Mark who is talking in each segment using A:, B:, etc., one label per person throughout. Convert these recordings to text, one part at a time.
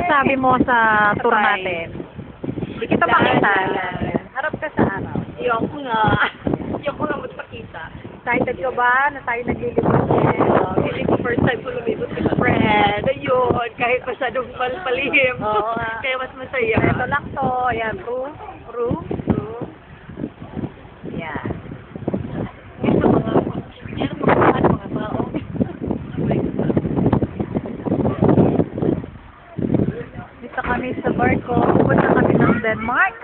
A: masasabi mo sa tour
B: Bye.
A: natin? Hindi kita makita.
B: Harap ka sa araw. Ayoko nga. Ayoko nga magpakita.
A: Excited ka ba na tayo naglilibot?
B: Hindi ko first time ko lumibot with a friend. Ayun, kahit masyadong palpalihim.
A: Oo nga.
B: Kaya mas masaya.
A: Ito lang to. Ayan, room. Ayan.
B: Ito mga tao.
A: Dito kami sa barko. Pupunta kami ng Denmark.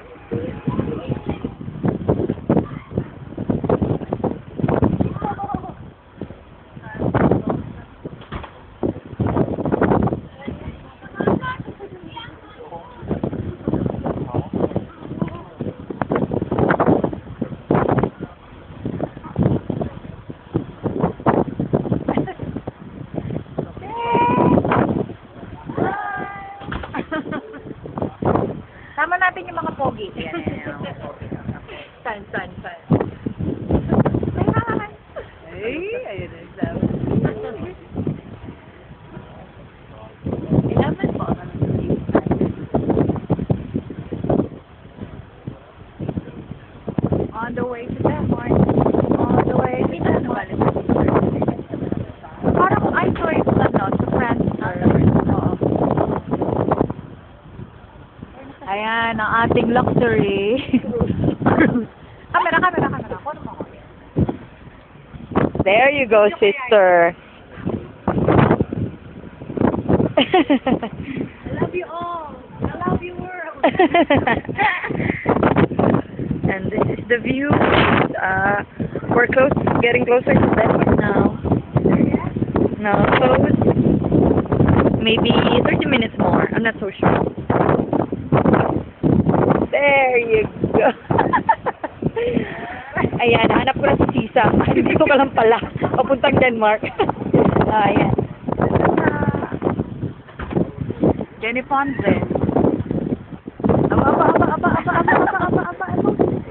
A: Tama natin yung mga pogi. Yan.
B: San.
A: Ay, ayun na sabi.
B: Ilaman po.
A: On the way to Denmark. On the way to Denmark. Parang I saw it sa France. Oo. Ayan, ang ating luxury cruise. Camera. Kuno mo ako. There you go, sister.
B: I love you all. I love you world.
A: And this is the view. We're getting closer to Denmark now. No, close. Maybe 30 minutes more. I'm not so sure. There you go. Ayan, hanap ko na si Sisa. Hindi ko alam pala. Papuntang Denmark. Ayan. Jenny Ponce. Aba.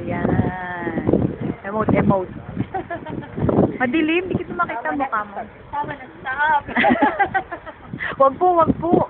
A: Ayan. Emote. Madilim, hindi kita makita mukha mo.
B: Tama na, stop.
A: Wag po.